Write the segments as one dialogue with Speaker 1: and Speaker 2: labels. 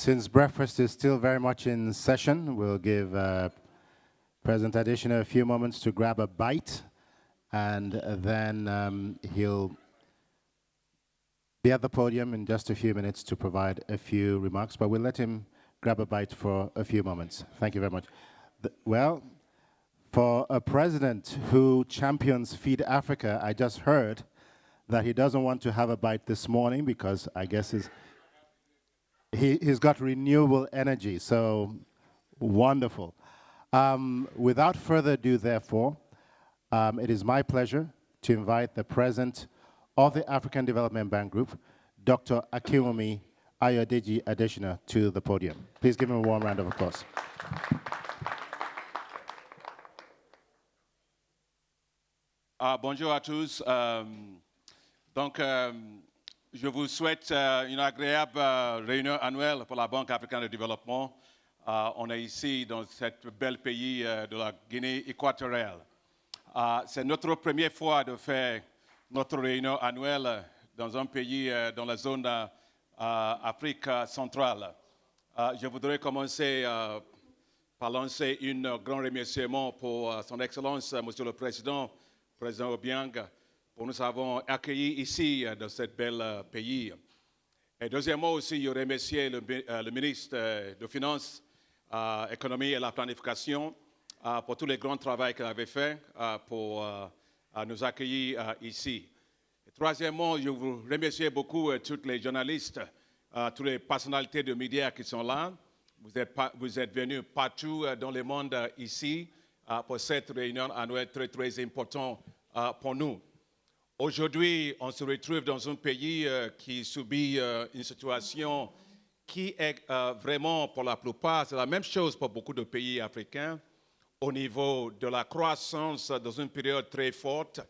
Speaker 1: Since breakfast is still very much in session, we'll give President Adesina a few moments to grab a bite, and then he'll be at the podium in just a few minutes to provide a few remarks, but we'll let him grab a bite for a few moments. Thank you very much. Well, for a president who champions Feed Africa, I just heard that he doesn't want to have a bite this morning because I guess he's got renewable energy, so wonderful. Without further ado, therefore, it is my pleasure to invite the president of the African Development Bank Group, Dr. Akinwumi Ayodeji Adesina, to the podium. Please give him a warm round of applause.
Speaker 2: Bonjour à tous. Je vous souhaite une agréable réunion annuelle pour la Banque africaine de développement. On est ici dans ce bel pays de la Guinée équatoriale. C'est notre première fois de faire notre réunion annuelle dans un pays dans la zone Afrique centrale. Je voudrais commencer par lancer un grand remerciement pour son Excellence, Monsieur le Président Obiang, pour nous avoir accueillis ici dans ce bel pays. Et deuxièmement aussi, je remercie le ministre des Finances, Économie et la Planification pour tout le grand travail qu'il avait fait pour nous accueillir ici. Et troisièmement, je vous remercie beaucoup tous les journalistes, toutes les personnalités de médias qui sont là. Vous êtes venus partout dans le monde ici pour cette réunion annuelle très, très importante pour nous. Aujourd'hui, on se retrouve dans un pays qui subit une situation qui est vraiment, pour la plupart, c'est la même chose pour beaucoup de pays africains, au niveau de la croissance dans une période très forte,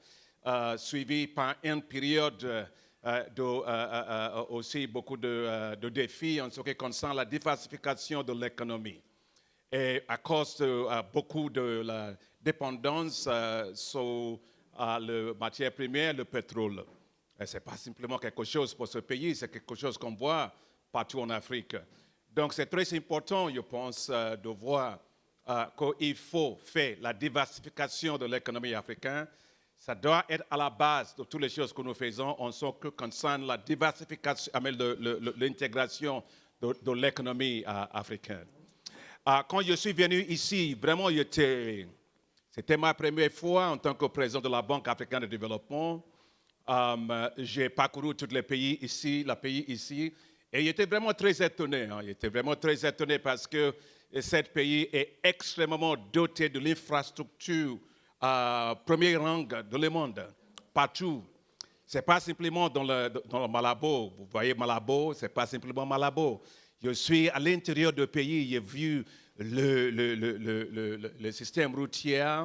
Speaker 2: suivie par une période aussi beaucoup de défis en ce qui concerne la diversification de l'économie. Et à cause de beaucoup de la dépendance sur la matière première, le pétrole. Ce n'est pas simplement quelque chose pour ce pays, c'est quelque chose qu'on voit partout en Afrique. Donc c'est très important, je pense, de voir qu'il faut faire la diversification de l'économie africaine. Ça doit être à la base de toutes les choses que nous faisons en ce qui concerne la diversification, l'intégration de l'économie africaine. Quand je suis venu ici, vraiment, c'était ma première fois en tant que président de la Banque africaine de développement. J'ai parcouru tous les pays ici, et j'étais vraiment très étonné. J'étais vraiment très étonné parce que ce pays est extrêmement doté de l'infrastructure premier rang de le monde, partout. Ce n'est pas simplement dans le Malabo. Vous voyez Malabo, ce n'est pas simplement Malabo. Je suis à l'intérieur du pays, j'ai vu le système routier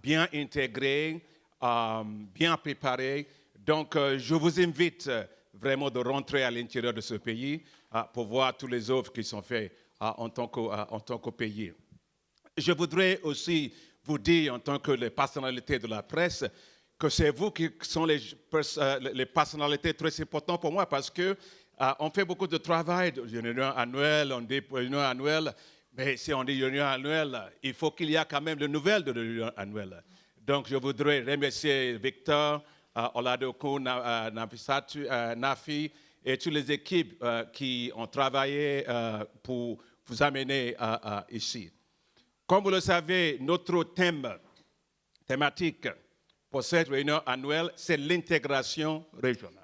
Speaker 2: bien intégré, bien préparé. Donc, je vous invite vraiment de rentrer à l'intérieur de ce pays pour voir toutes les œuvres qui sont faites en tant que pays. Je voudrais aussi vous dire, en tant que les personnalités de la presse, que c'est vous qui sont les personnalités très importantes pour moi parce que on fait beaucoup de travail, de réunions annuelles, on dit réunions annuelles, mais si on dit réunions annuelles, il faut qu'il y ait quand même de nouvelles de réunions annuelles. Donc je voudrais remercier Victor, Oladoko, Nafisatu, Nafi et toutes les équipes qui ont travaillé pour vous amener ici. Comme vous le savez, notre thématique pour cette réunion annuelle, c'est l'intégration régionale.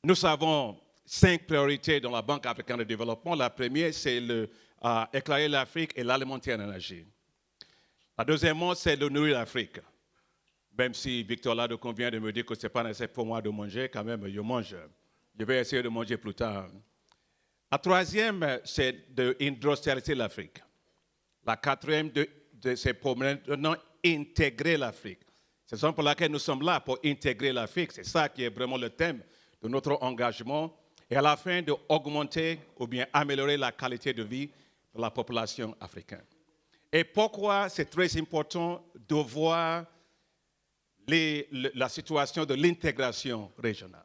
Speaker 2: Nous avons 5 priorités dans la Banque africaine de développement. La première, c'est éclairer l'Afrique et l'alimenter en énergie. La deuxième, c'est de nourrir l'Afrique. Même si Victor Ladocon vient de me dire que ce n'est pas nécessaire pour moi de manger, quand même, je mange. Je vais essayer de manger plus tard. La troisième, c'est d'industrialiser l'Afrique. La quatrième, c'est pour maintenant intégrer l'Afrique. C'est ça pour laquelle nous sommes là, pour intégrer l'Afrique. C'est ça qui est vraiment le thème de notre engagement. Et à la fin, d'augmenter ou bien améliorer la qualité de vie de la population africaine. Et pourquoi c'est très important de voir la situation de l'intégration régionale.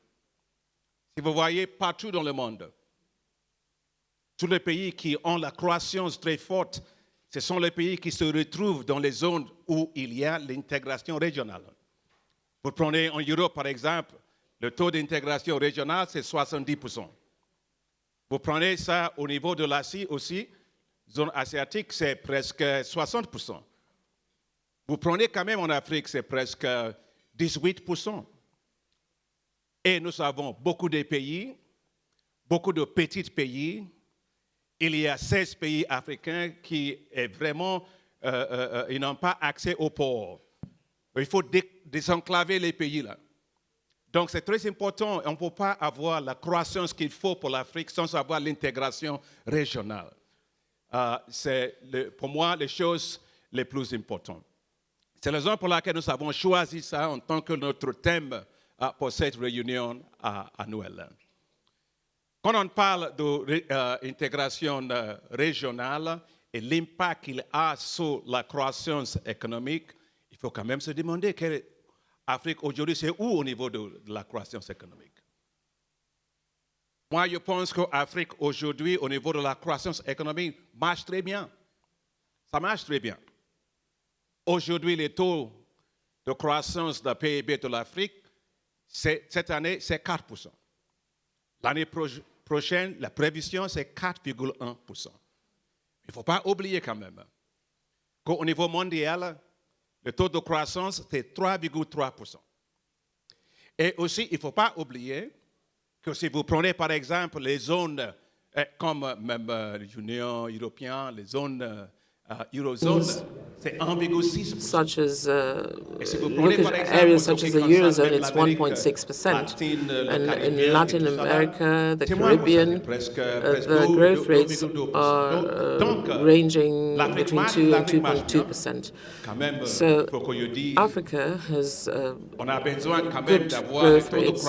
Speaker 2: Si vous voyez partout dans le monde, tous les pays qui ont la croissance très forte, ce sont les pays qui se retrouvent dans les zones où il y a l'intégration régionale. Vous prenez en Europe, par exemple, le taux d'intégration régionale, c'est 70%. Vous prenez ça au niveau de l'Asie aussi, zone asiatique, c'est presque 60%. Vous prenez quand même en Afrique, c'est presque 18%. Et nous avons beaucoup de pays, beaucoup de petits pays. Il y a 16 pays africains qui est vraiment, ils n'ont pas accès au port. Il faut désenclaver les pays là. Donc c'est très important. On ne peut pas avoir la croissance qu'il faut pour l'Afrique sans avoir l'intégration régionale. C'est pour moi les choses les plus importantes. C'est la raison pour laquelle nous avons choisi ça en tant que notre thème pour cette réunion annuelle. Quand on parle d'intégration régionale et l'impact qu'il a sur la croissance économique, il faut quand même se demander quelle Afrique aujourd'hui, c'est où au niveau de la croissance économique? Moi, je pense qu'Afrique aujourd'hui, au niveau de la croissance économique, marche très bien. Ça marche très bien. Aujourd'hui, les taux de croissance de PIB de l'Afrique, cette année, c'est 4%. L'année prochaine, la prévision, c'est 4,1%. Il ne faut pas oublier quand même qu'au niveau mondial, le taux de croissance, c'est 3,3%. Et aussi, il ne faut pas oublier que si vous prenez par exemple les zones comme même l'Union européenne, les zones Eurozone, c'est 1,6%.
Speaker 3: Such as look at areas such as the Eurozone, it's 1.6%. And in Latin America, the Caribbean, the growth rates are ranging between 2 and 2.2%. So Africa has good growth rates,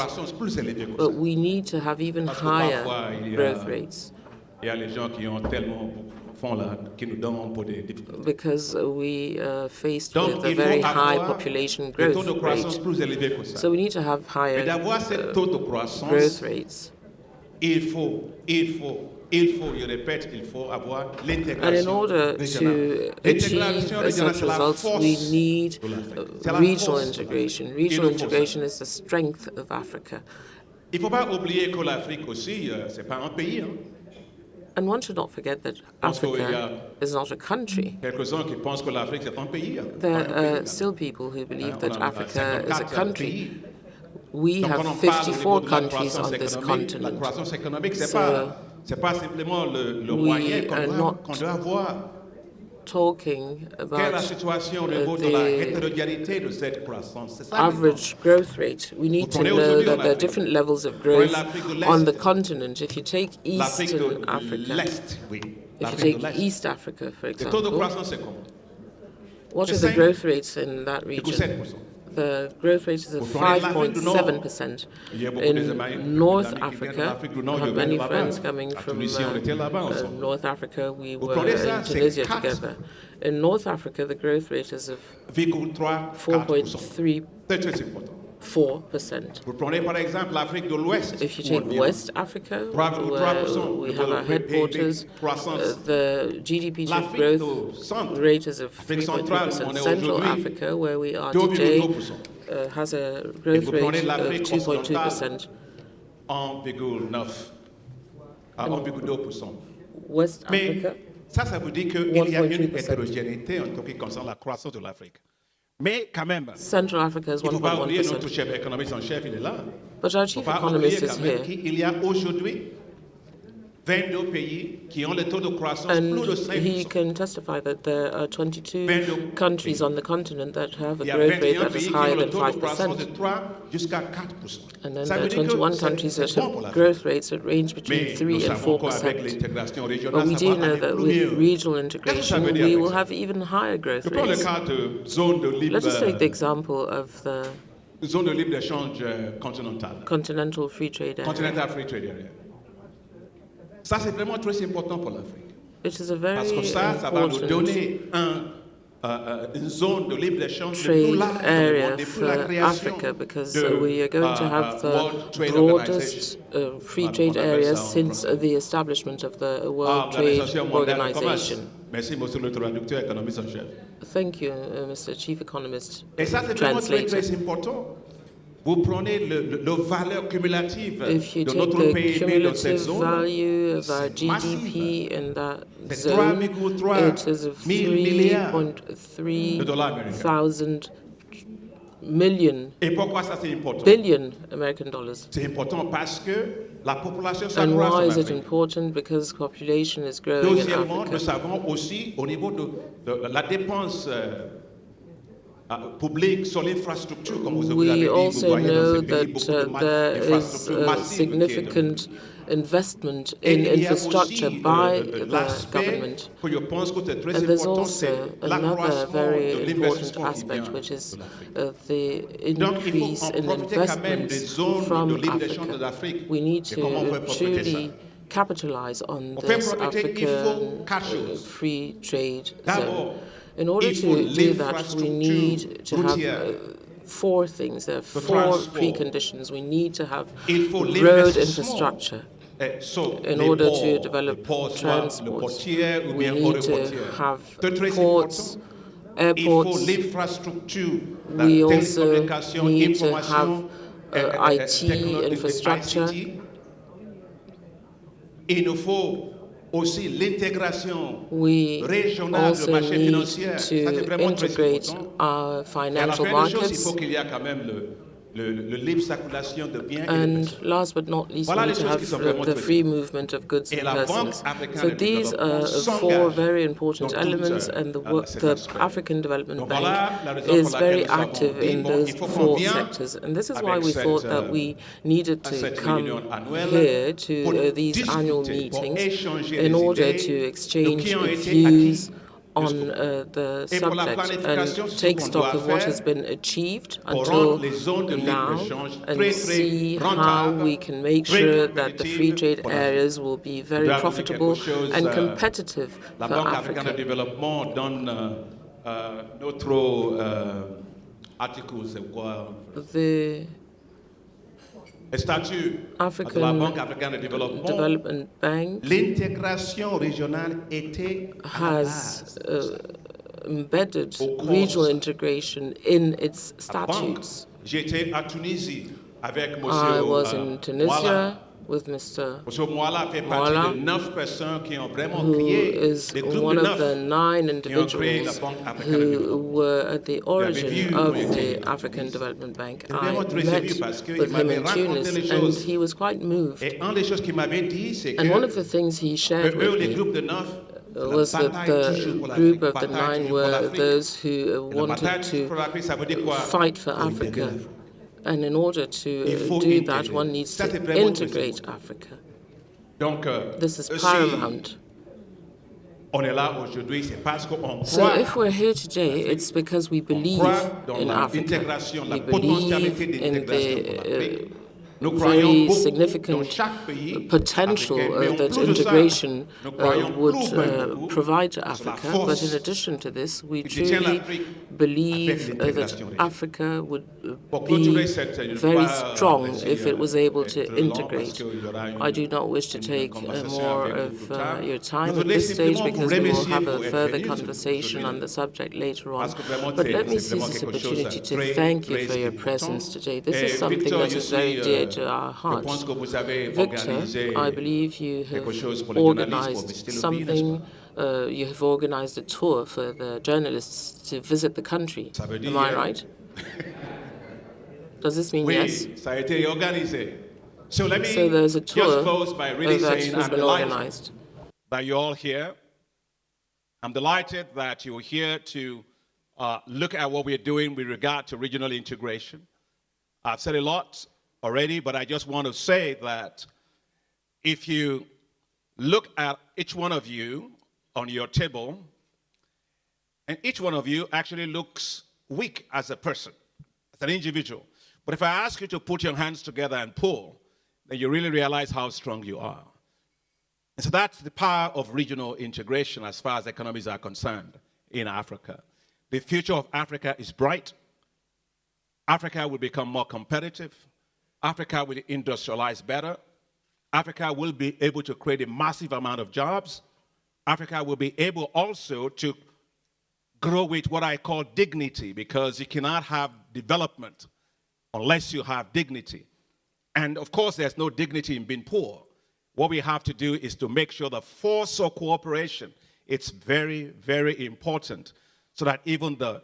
Speaker 3: but we need to have even higher growth rates. Because we are faced with a very high population growth rate. So we need to have higher growth rates. And in order to achieve such results, we need regional integration. Regional integration is the strength of Africa.
Speaker 2: Il ne faut pas oublier que l'Afrique aussi, ce n'est pas un pays.
Speaker 3: And one should not forget that Africa is not a country. There are still people who believe that Africa is a country. We have 54 countries on this continent. So we are not talking about the average growth rate. We need to know that there are different levels of growth on the continent. If you take Eastern Africa, if you take East Africa, for example, what are the growth rates in that region? The growth rate is at 5.7%. In North Africa, I have many friends coming from North Africa. We were in Tunisia together. In North Africa, the growth rate is of 4.34%. If you take West Africa, where we have our headquarters, the GDP growth rate is of 3.3%. Central Africa, where we are today, has a growth rate of 2.2%. West Africa,
Speaker 2: ça veut dire qu'il y a une hétérogénéité en ce qui concerne la croissance de l'Afrique. Mais quand même,
Speaker 3: Central Africa is 1.1%.
Speaker 2: Notre chef économiste en chef, il est là.
Speaker 3: But our chief economist is here.
Speaker 2: Il y a aujourd'hui 22 pays qui ont le taux de croissance plus de 5%.
Speaker 3: And he can testify that there are 22 countries on the continent that have a growth rate that is higher than 5%. And then there are 21 countries that have growth rates that range between 3 and 4%. But we do know that with regional integration, we will have even higher growth rates. Let us take the example of the
Speaker 2: zone de libre-échange continentale.
Speaker 3: Continental Free Trade Area.
Speaker 2: Continental Free Trade Area. Ça, c'est vraiment très important pour l'Afrique.
Speaker 3: It is a very
Speaker 2: Parce que ça va nous donner une zone de libre-échange le plus
Speaker 3: trade
Speaker 2: large dans le
Speaker 3: area
Speaker 2: monde depuis
Speaker 3: for
Speaker 2: la création
Speaker 3: Africa, because
Speaker 2: de
Speaker 3: we are going to have the
Speaker 2: World Trade
Speaker 3: broadest
Speaker 2: Organization.
Speaker 3: free
Speaker 2: Voilà,
Speaker 3: trade
Speaker 2: on appelle
Speaker 3: area
Speaker 2: ça en
Speaker 3: since
Speaker 2: français.
Speaker 3: the establishment of the World Trade
Speaker 2: L'Organisation mondiale du commerce.
Speaker 3: Organization.
Speaker 2: Merci, monsieur le traducteur économiste en chef.
Speaker 3: Thank you, Mr. Chief Economist,
Speaker 2: Et ça, c'est vraiment très,
Speaker 3: translator.
Speaker 2: très important. Vous prenez le valeur cumulative
Speaker 3: If you
Speaker 2: de
Speaker 3: take
Speaker 2: notre
Speaker 3: the
Speaker 2: PIB dans cette
Speaker 3: cumulative
Speaker 2: zone,
Speaker 3: value of our
Speaker 2: c'est massif.
Speaker 3: GDP in that
Speaker 2: C'est
Speaker 3: zone,
Speaker 2: 3,3
Speaker 3: it is of
Speaker 2: milliards
Speaker 3: 3.3
Speaker 2: de dollars américains.
Speaker 3: thousand million
Speaker 2: Et pourquoi ça c'est important?
Speaker 3: billion American dollars.
Speaker 2: C'est important parce que la population
Speaker 3: And
Speaker 2: s'accroît
Speaker 3: why
Speaker 2: en
Speaker 3: is it
Speaker 2: Afrique.
Speaker 3: important? Because population is growing in
Speaker 2: Deuxièmement, nous
Speaker 3: Africa.
Speaker 2: savons aussi au niveau de la dépense publique sur l'infrastructure, comme vous avez dit,
Speaker 3: We
Speaker 2: vous
Speaker 3: also
Speaker 2: voyez dans
Speaker 3: know
Speaker 2: ces pays beaucoup
Speaker 3: that there is
Speaker 2: d'infrastructures
Speaker 3: a
Speaker 2: massives qui est
Speaker 3: significant investment
Speaker 2: Et
Speaker 3: in
Speaker 2: il y a
Speaker 3: infrastructure
Speaker 2: aussi
Speaker 3: by the
Speaker 2: l'aspect
Speaker 3: government.
Speaker 2: que je pense que c'est très
Speaker 3: And there's
Speaker 2: important,
Speaker 3: also
Speaker 2: c'est
Speaker 3: another
Speaker 2: l'accroissement
Speaker 3: very
Speaker 2: de
Speaker 3: important
Speaker 2: l'investissement qui
Speaker 3: aspect,
Speaker 2: vient
Speaker 3: which is
Speaker 2: de l'Afrique.
Speaker 3: the
Speaker 2: Donc, il faut
Speaker 3: increase
Speaker 2: en
Speaker 3: in
Speaker 2: profiter quand même des
Speaker 3: investments
Speaker 2: zones de
Speaker 3: from
Speaker 2: libre-échange de
Speaker 3: Africa.
Speaker 2: l'Afrique.
Speaker 3: We need
Speaker 2: Et comment on
Speaker 3: to
Speaker 2: peut profiter ça?
Speaker 3: truly capitalize on
Speaker 2: Pour faire
Speaker 3: this
Speaker 2: profiter, il faut
Speaker 3: African
Speaker 2: quatre choses.
Speaker 3: free trade
Speaker 2: D'abord,
Speaker 3: zone. In order
Speaker 2: il faut
Speaker 3: to do that, we need to have
Speaker 2: routière.
Speaker 3: four things. There are four
Speaker 2: transport.
Speaker 3: preconditions. We need to have
Speaker 2: Il faut
Speaker 3: road
Speaker 2: l'investissement.
Speaker 3: infrastructure.
Speaker 2: Sur
Speaker 3: In
Speaker 2: les
Speaker 3: order
Speaker 2: ports,
Speaker 3: to
Speaker 2: les
Speaker 3: develop
Speaker 2: ports, soit le
Speaker 3: transport,
Speaker 2: portier ou
Speaker 3: we
Speaker 2: bien
Speaker 3: need to
Speaker 2: aéroportière.
Speaker 3: have
Speaker 2: C'est très
Speaker 3: ports,
Speaker 2: important. Il faut
Speaker 3: airports.
Speaker 2: l'infrastructure, la
Speaker 3: We also
Speaker 2: télécommunication,
Speaker 3: need to
Speaker 2: information,
Speaker 3: have IT infrastructure.
Speaker 2: ICT. Il nous faut aussi l'intégration
Speaker 3: We
Speaker 2: régionale du
Speaker 3: also
Speaker 2: marché
Speaker 3: need
Speaker 2: financier. Ça, c'est
Speaker 3: to
Speaker 2: vraiment très
Speaker 3: integrate
Speaker 2: important.
Speaker 3: our
Speaker 2: Et à la
Speaker 3: financial
Speaker 2: fin des choses, il
Speaker 3: markets.
Speaker 2: faut qu'il y ait quand même le libre circulation de biens et de
Speaker 3: And
Speaker 2: personnes.
Speaker 3: last but not least,
Speaker 2: Voilà
Speaker 3: we need
Speaker 2: les
Speaker 3: to
Speaker 2: choses qui
Speaker 3: have
Speaker 2: sont vraiment
Speaker 3: the
Speaker 2: très
Speaker 3: free movement of goods
Speaker 2: Et
Speaker 3: and
Speaker 2: la Banque
Speaker 3: persons.
Speaker 2: africaine
Speaker 3: So
Speaker 2: de
Speaker 3: these
Speaker 2: développement
Speaker 3: are
Speaker 2: s'engage
Speaker 3: four very important
Speaker 2: dans
Speaker 3: elements,
Speaker 2: tout,
Speaker 3: and
Speaker 2: cet
Speaker 3: the
Speaker 2: aspect.
Speaker 3: African Development
Speaker 2: Donc
Speaker 3: Bank
Speaker 2: voilà la raison
Speaker 3: is
Speaker 2: pour laquelle
Speaker 3: very
Speaker 2: nous avons
Speaker 3: active
Speaker 2: dit,
Speaker 3: in
Speaker 2: bon,
Speaker 3: those
Speaker 2: il faut qu'on
Speaker 3: four
Speaker 2: vienne
Speaker 3: sectors. And this is
Speaker 2: avec
Speaker 3: why we
Speaker 2: cette,
Speaker 3: thought that we needed to
Speaker 2: cette
Speaker 3: come
Speaker 2: réunion annuelle
Speaker 3: here
Speaker 2: pour
Speaker 3: to these
Speaker 2: discuter,
Speaker 3: annual
Speaker 2: pour
Speaker 3: meetings
Speaker 2: échanger
Speaker 3: in
Speaker 2: les
Speaker 3: order
Speaker 2: idées
Speaker 3: to
Speaker 2: de
Speaker 3: exchange
Speaker 2: qui ont été
Speaker 3: views
Speaker 2: acquis
Speaker 3: on
Speaker 2: jusqu'au
Speaker 3: the
Speaker 2: Et pour la
Speaker 3: subject
Speaker 2: planification,
Speaker 3: and
Speaker 2: c'est ce
Speaker 3: take
Speaker 2: qu'on
Speaker 3: stock
Speaker 2: doit
Speaker 3: of what
Speaker 2: faire
Speaker 3: has been achieved
Speaker 2: pour
Speaker 3: until
Speaker 2: rendre les zones de
Speaker 3: now
Speaker 2: libre-échange
Speaker 3: and
Speaker 2: très,
Speaker 3: see
Speaker 2: très
Speaker 3: how
Speaker 2: rentables,
Speaker 3: we can make
Speaker 2: très
Speaker 3: sure that the free
Speaker 2: compétitives
Speaker 3: trade
Speaker 2: pour l'Afrique.
Speaker 3: areas will be very
Speaker 2: dois vous dire
Speaker 3: profitable
Speaker 2: quelque chose,
Speaker 3: and competitive
Speaker 2: La
Speaker 3: for
Speaker 2: Banque africaine de
Speaker 3: Africa.
Speaker 2: développement donne notre article, c'est quoi?
Speaker 3: The
Speaker 2: Le statut de la
Speaker 3: African
Speaker 2: Banque africaine de développement.
Speaker 3: Development Bank
Speaker 2: L'intégration régionale était à la
Speaker 3: has
Speaker 2: base.
Speaker 3: embedded
Speaker 2: Au cause.
Speaker 3: regional integration in its
Speaker 2: La banque.
Speaker 3: statutes.
Speaker 2: J'étais à Tunisie avec M.
Speaker 3: I was in Tunisia
Speaker 2: Mwala.
Speaker 3: with Mr.
Speaker 2: M. Mwala fait partie
Speaker 3: Mwala,
Speaker 2: de 9 personnes qui ont vraiment
Speaker 3: who
Speaker 2: créé
Speaker 3: is
Speaker 2: des groupes
Speaker 3: one
Speaker 2: de
Speaker 3: of the 9
Speaker 2: qui ont créé la
Speaker 3: individuals
Speaker 2: Banque africaine de
Speaker 3: who
Speaker 2: développement.
Speaker 3: were at the origin
Speaker 2: vu
Speaker 3: of
Speaker 2: quand il était
Speaker 3: the
Speaker 2: en
Speaker 3: African
Speaker 2: Tunis.
Speaker 3: Development Bank.
Speaker 2: C'était
Speaker 3: I
Speaker 2: vraiment très
Speaker 3: met
Speaker 2: ému parce qu'il
Speaker 3: with him
Speaker 2: m'avait
Speaker 3: in
Speaker 2: raconté
Speaker 3: Tunis,
Speaker 2: les
Speaker 3: and
Speaker 2: choses.
Speaker 3: he was quite moved.
Speaker 2: Et une des choses qu'il m'avait dit, c'est
Speaker 3: And one
Speaker 2: que
Speaker 3: of the things he shared
Speaker 2: eux,
Speaker 3: with
Speaker 2: les
Speaker 3: me
Speaker 2: groupes de 9,
Speaker 3: was that the group of the 9 were those who wanted to fight for Africa. And in order to do that, one needs to integrate Africa.
Speaker 2: Donc,
Speaker 3: This is
Speaker 2: si
Speaker 3: paramount.
Speaker 2: on est là aujourd'hui, c'est parce qu'on
Speaker 3: So
Speaker 2: croit
Speaker 3: if we're here today, it's because we believe in Africa.
Speaker 2: l'intégration, la
Speaker 3: We
Speaker 2: potentialité
Speaker 3: believe in
Speaker 2: d'intégration pour l'Afrique.
Speaker 3: the
Speaker 2: Nous croyons
Speaker 3: very
Speaker 2: beaucoup
Speaker 3: significant
Speaker 2: dans chaque pays
Speaker 3: potential
Speaker 2: africain, mais en
Speaker 3: that
Speaker 2: plus de ça,
Speaker 3: integration
Speaker 2: nous croyons
Speaker 3: would
Speaker 2: beaucoup
Speaker 3: provide to
Speaker 2: sur la
Speaker 3: Africa.
Speaker 2: force
Speaker 3: But in addition to this, we
Speaker 2: qui tient
Speaker 3: truly
Speaker 2: l'Afrique
Speaker 3: believe
Speaker 2: avec
Speaker 3: that
Speaker 2: l'intégration régionale.
Speaker 3: Africa would
Speaker 2: Pour
Speaker 3: be
Speaker 2: clôturer cette, je ne veux
Speaker 3: very
Speaker 2: pas
Speaker 3: strong
Speaker 2: laisser,
Speaker 3: if it was able to
Speaker 2: être long parce
Speaker 3: integrate.
Speaker 2: qu'il y aura
Speaker 3: I do not wish to
Speaker 2: une
Speaker 3: take
Speaker 2: conversation
Speaker 3: more
Speaker 2: avec vous
Speaker 3: of
Speaker 2: plus tard.
Speaker 3: your time
Speaker 2: Je
Speaker 3: at
Speaker 2: voudrais
Speaker 3: this stage
Speaker 2: simplement vous
Speaker 3: because we will
Speaker 2: remercier
Speaker 3: have
Speaker 2: pour
Speaker 3: a
Speaker 2: être
Speaker 3: further
Speaker 2: venu
Speaker 3: conversation
Speaker 2: aujourd'hui.
Speaker 3: on the subject later on.
Speaker 2: Parce que vraiment,
Speaker 3: But let me
Speaker 2: c'est
Speaker 3: seize
Speaker 2: vraiment
Speaker 3: this
Speaker 2: quelque chose
Speaker 3: opportunity to
Speaker 2: très,
Speaker 3: thank you
Speaker 2: très
Speaker 3: for your
Speaker 2: important.
Speaker 3: presence today. This
Speaker 2: Et
Speaker 3: is something
Speaker 2: Victor,
Speaker 3: that
Speaker 2: je
Speaker 3: is
Speaker 2: suis,
Speaker 3: very dear to our
Speaker 2: je pense
Speaker 3: hearts.
Speaker 2: que vous avez
Speaker 3: Victor,
Speaker 2: organisé
Speaker 3: I believe you have
Speaker 2: quelque chose pour les journalistes, pour
Speaker 3: organized
Speaker 2: visiter le pays,
Speaker 3: something.
Speaker 2: n'est-ce pas?
Speaker 3: You have organized a tour for the journalists to visit the country.
Speaker 2: Ça veut dire,
Speaker 3: Am I right? Does this mean
Speaker 2: Oui,
Speaker 3: yes?
Speaker 2: ça a été organisé. So let me
Speaker 3: So there's a
Speaker 2: just
Speaker 3: tour
Speaker 2: close by really
Speaker 3: that
Speaker 2: saying
Speaker 3: has
Speaker 2: I'm
Speaker 3: been
Speaker 2: delighted
Speaker 3: organized.
Speaker 2: that you're all here. I'm delighted that you're here to look at what we're doing with regard to regional integration. I've said a lot already, but I just want to say that if you look at each one of you on your table, and each one of you actually looks weak as a person, as an individual. But if I ask you to put your hands together and pull, then you really realize how strong you are. And so that's the power of regional integration as far as economies are concerned in Africa. The future of Africa is bright. Africa will become more competitive. Africa will industrialize better. Africa will be able to create a massive amount of jobs. Africa will be able also to grow with what I call dignity, because you cannot have development unless you have dignity. And of course, there's no dignity in being poor. What we have to do is to make sure the force of cooperation, it's very, very important, so that even the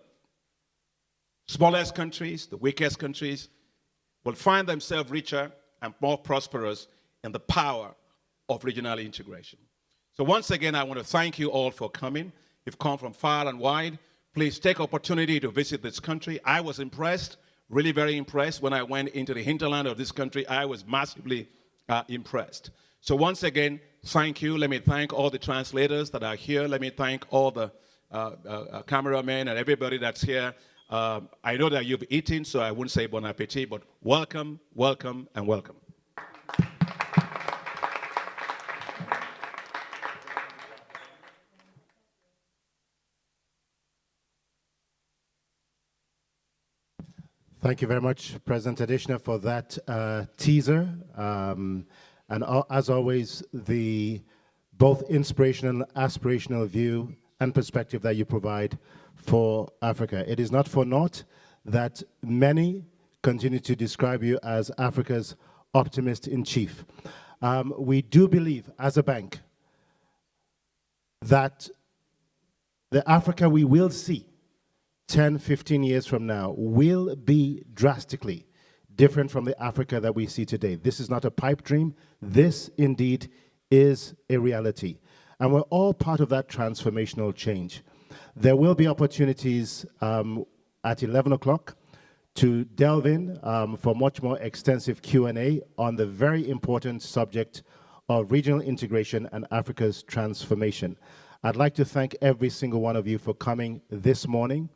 Speaker 2: smallest countries, the weakest countries, will find themselves richer and more prosperous in the power of regional integration. So once again, I want to thank you all for coming. You've come from far and wide. Please take opportunity to visit this country. I was impressed, really very impressed when I went into the hinterland of this country. I was massively impressed. So once again, thank you. Let me thank all the translators that are here. Let me thank all the cameramen and everybody that's here. I know that you've eaten, so I wouldn't say bon appetit, but welcome, welcome, and welcome.
Speaker 1: Thank you very much, President Additioner, for that teaser. As always, the both inspirational, aspirational view and perspective that you provide for Africa. It is not for naught that many continue to describe you as Africa's optimist in chief. We do believe, as a bank, that the Africa we will see 10, 15 years from now will be drastically different from the Africa that we see today. This is not a pipe dream. This indeed is a reality. And we're all part of that transformational change. There will be opportunities at 11 o'clock to delve in for much more extensive Q&A on the very important subject of regional integration and Africa's transformation. I'd like to thank every single one of you for coming this morning.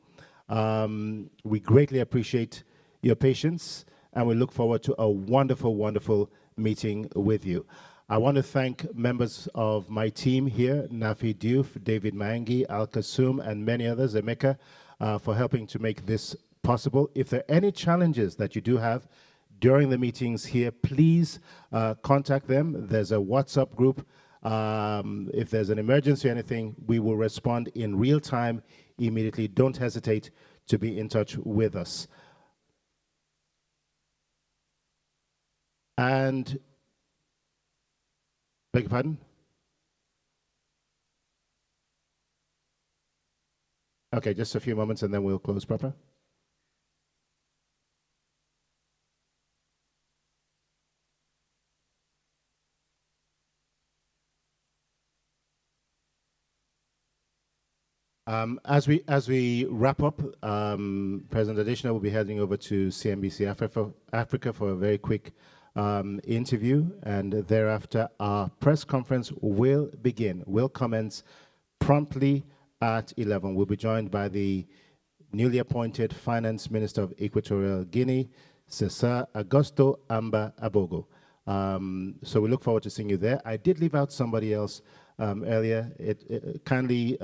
Speaker 1: We greatly appreciate your patience, and we look forward to a wonderful, wonderful meeting with you. I want to thank members of my team here, Nafi Diouf, David Mangi, Al Kasum, and many others, Emeka, for helping to make this possible. If there are any challenges that you do have during the meetings here, please contact them. There's a WhatsApp group. If there's an emergency or anything, we will respond in real time immediately. Don't hesitate to be in touch with us. And, beg your pardon? Okay, just a few moments and then we'll close proper. As we wrap up, President Additioner will be heading over to CNBC Africa for a very quick interview, and thereafter our press conference will begin. Will commence promptly at 11. We'll be joined by the newly appointed Finance Minister of Equatorial Guinea, Cesar Augusto Amba Abogo. So we look forward to seeing you there. I did leave out somebody else earlier. Kindly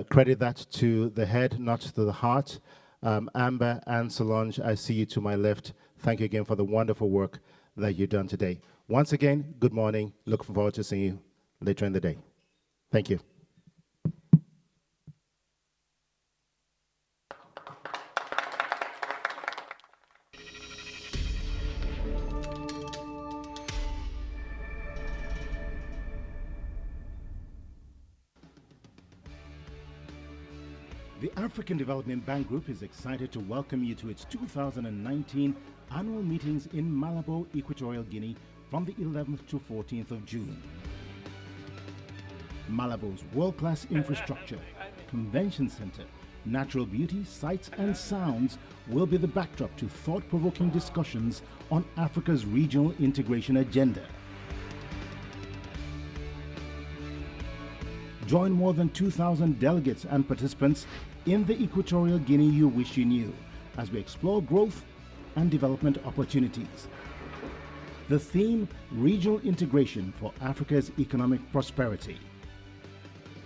Speaker 1: credit that to the head, not to the heart. Amber and Solange, I see you to my left. Thank you again for the wonderful work that you've done today. Once again, good morning. Looking forward to seeing you later in the day. Thank you. The African Development Bank Group is excited to welcome you to its 2019 annual meetings in Malabo, Equatorial Guinea from the 11th to 14th of June. Malabo's world-class infrastructure, convention center, natural beauty, sights and sounds will be the backdrop to thought-provoking discussions on Africa's regional integration agenda. Join more than 2,000 delegates and participants in the Equatorial Guinea you wish you knew as we explore growth and development opportunities. The theme, regional integration for Africa's economic prosperity.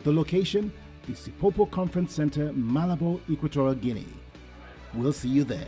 Speaker 1: The location, the Sipopo Conference Center, Malabo, Equatorial Guinea. We'll see you there.